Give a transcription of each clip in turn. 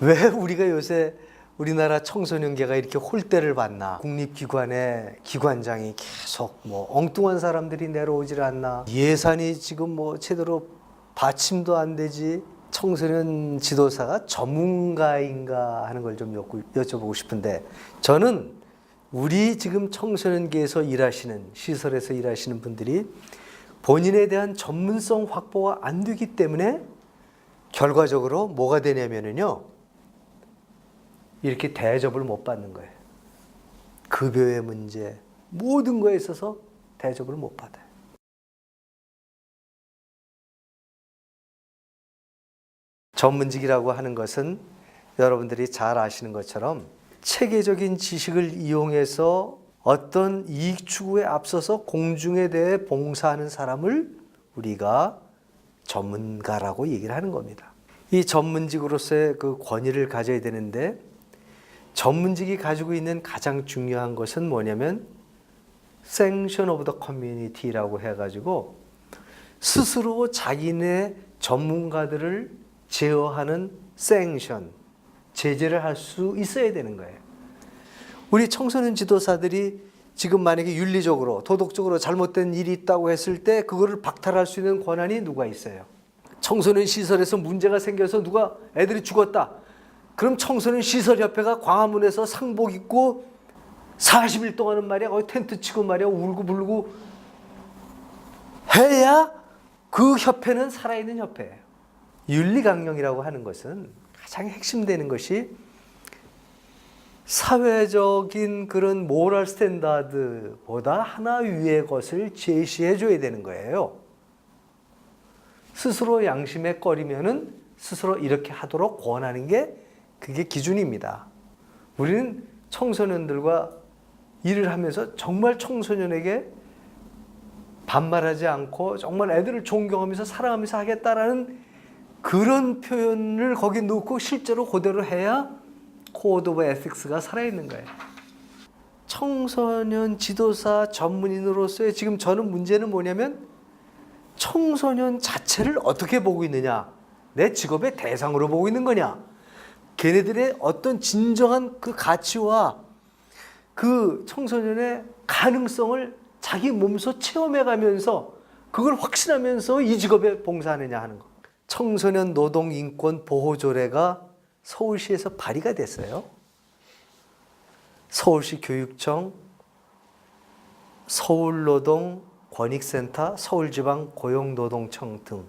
왜 우리가 요새 우리나라 청소년계가 이렇게 홀대를 받나? 국립기관의 기관장이 계속 뭐 엉뚱한 사람들이 내려오질 않나? 예산이 지금 뭐 제대로 받침도 안 되지? 청소년 지도사가 전문가인가 하는 걸 좀 여쭤보고 싶은데, 저는 우리 지금 청소년계에서 일하시는, 시설에서 일하시는 분들이 본인에 대한 전문성 확보가 안 되기 때문에 결과적으로 뭐가 되냐면요, 이렇게 대접을 못 받는 거예요. 급여의 문제, 모든 거에 있어서 대접을 못 받아요. 전문직이라고 하는 것은 여러분들이 잘 아시는 것처럼 체계적인 지식을 이용해서 어떤 이익 추구에 앞서서 공중에 대해 봉사하는 사람을 우리가 전문가라고 얘기를 하는 겁니다. 이 전문직으로서의 그 권위를 가져야 되는데, 전문직이 가지고 있는 가장 중요한 것은 뭐냐면 Sanction of the Community라고 해가지고 스스로 자기네 전문가들을 제어하는 Sanction, 제재를 할 수 있어야 되는 거예요. 우리 청소년 지도사들이 지금 만약에 윤리적으로 도덕적으로 잘못된 일이 있다고 했을 때 그거를 박탈할 수 있는 권한이 누가 있어요? 청소년 시설에서 문제가 생겨서 누가 애들이 죽었다. 그럼 청소년 시설협회가 광화문에서 상복 입고 40일 동안은 말이야 거기 텐트 치고 말이야 울고 불고 해야 그 협회는 살아있는 협회예요. 윤리강령이라고 하는 것은 가장 핵심되는 것이 사회적인 그런 모럴 스탠다드보다 하나 위의 것을 제시해 줘야 되는 거예요. 스스로 양심에 꺼리면은 스스로 이렇게 하도록 권하는 게 그게 기준입니다. 우리는 청소년들과 일을 하면서 정말 청소년에게 반말하지 않고 정말 애들을 존경하면서 사랑하면서 하겠다라는 그런 표현을 거기 넣고 실제로 그대로 해야 코드 오브 에틱스가 살아있는 거예요. 청소년 지도사 전문인으로서의 지금 저는 문제는 뭐냐면 청소년 자체를 어떻게 보고 있느냐, 내 직업의 대상으로 보고 있는 거냐, 걔네들의 어떤 진정한 그 가치와 그 청소년의 가능성을 자기 몸소 체험해 가면서 그걸 확신하면서 이 직업에 봉사하느냐 하는 거. 청소년 노동인권 보호조례가 서울시에서 발의가 됐어요. 서울시 교육청, 서울노동권익센터, 서울지방고용노동청 등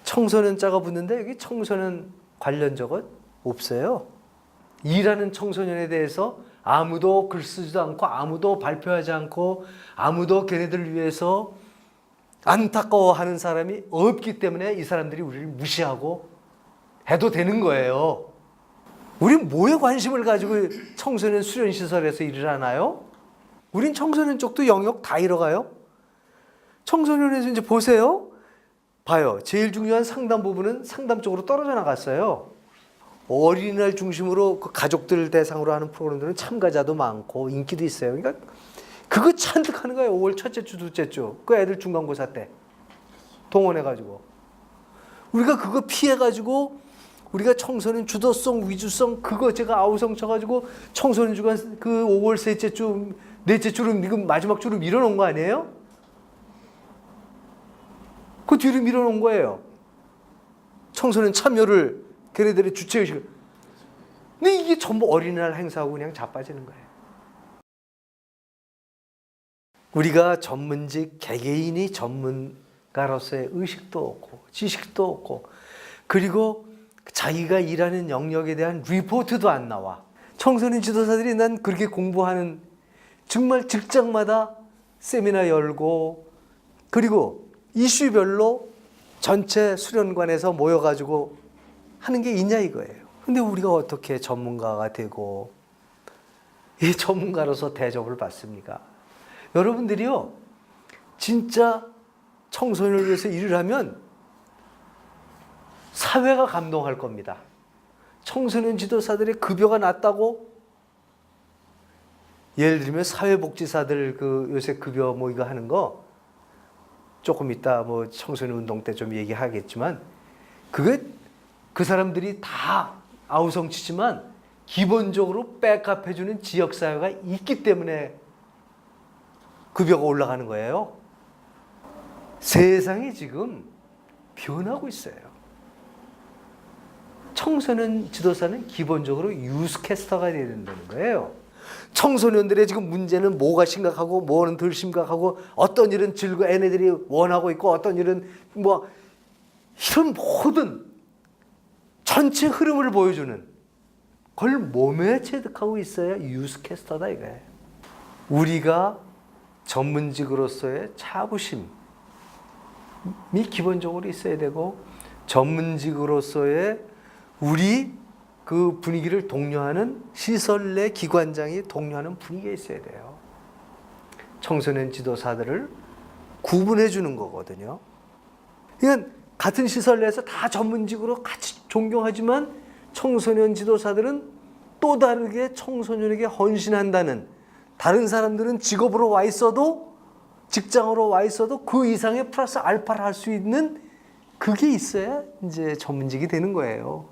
청소년자가 붙는데 여기 청소년 관련 적은 없어요. 일하는 청소년에 대해서 아무도 글 쓰지도 않고 아무도 발표하지 않고 아무도 걔네들을 위해서 안타까워하는 사람이 없기 때문에 이 사람들이 우리를 무시하고 해도 되는 거예요. 우린 뭐에 관심을 가지고 청소년 수련시설에서 일을 하나요? 우린 청소년 쪽도 영역 다 잃어가요. 청소년에서 이제 보세요. 봐요. 제일 중요한 상담 부분은 상담 쪽으로 떨어져 나갔어요. 어린이날 중심으로 그 가족들 대상으로 하는 프로그램들은 참가자도 많고 인기도 있어요. 그러니까 그거 잔뜩 하는 거예요. 5월 첫째 주, 둘째 주. 그 애들 중간고사 때 동원해가지고. 우리가 그거 피해가지고 우리가 청소년 주도성, 위주성 그거 제가 아우성 쳐가지고 청소년 주간 그 5월 셋째 주, 넷째 주를 지금 마지막 주를 밀어놓은 거 아니에요? 그 뒤로 밀어놓은 거예요. 청소년 참여를 걔네들의 주체의식을. 근데 이게 전부 어린이날 행사하고 그냥 자빠지는 거예요. 우리가 전문직 개개인이 전문가로서의 의식도 없고 지식도 없고 그리고 자기가 일하는 영역에 대한 리포트도 안 나와. 청소년 지도사들이 난 그렇게 공부하는 정말 직장마다 세미나 열고 그리고 이슈별로 전체 수련관에서 모여가지고 하는 게 있냐 이거예요. 근데 우리가 어떻게 전문가가 되고 이 전문가로서 대접을 받습니까? 여러분들이요, 진짜 청소년을 위해서 일을 하면 사회가 감동할 겁니다. 청소년 지도사들의 급여가 낮다고? 예를 들면 사회복지사들 그 요새 급여 뭐 이거 하는 거 조금 이따 뭐 청소년 운동 때 좀 얘기하겠지만 그게 그 사람들이 다 아우성치지만 기본적으로 백업해주는 지역사회가 있기 때문에 급여가 올라가는 거예요. 세상이 지금 변하고 있어요. 청소년 지도사는 기본적으로 유스캐스터가 돼야 된다는 거예요. 청소년들의 지금 문제는 뭐가 심각하고 뭐는 덜 심각하고 어떤 일은 얘네들이 원하고 있고 어떤 일은 뭐 이런 모든 전체 흐름을 보여주는 그걸 몸에 체득하고 있어야 유스캐스터다 이거예요. 우리가 전문직으로서의 자부심이 기본적으로 있어야 되고 전문직으로서의 우리 그 분위기를 독려하는 시설 내 기관장이 독려하는 분위기가 있어야 돼요. 청소년 지도사들을 구분해 주는 거거든요. 그러니까 같은 시설 내에서 다 전문직으로 같이 존경하지만 청소년 지도사들은 또 다르게 청소년에게 헌신한다는, 다른 사람들은 직업으로 와 있어도 직장으로 와 있어도 그 이상의 플러스 알파를 할 수 있는 그게 있어야 이제 전문직이 되는 거예요.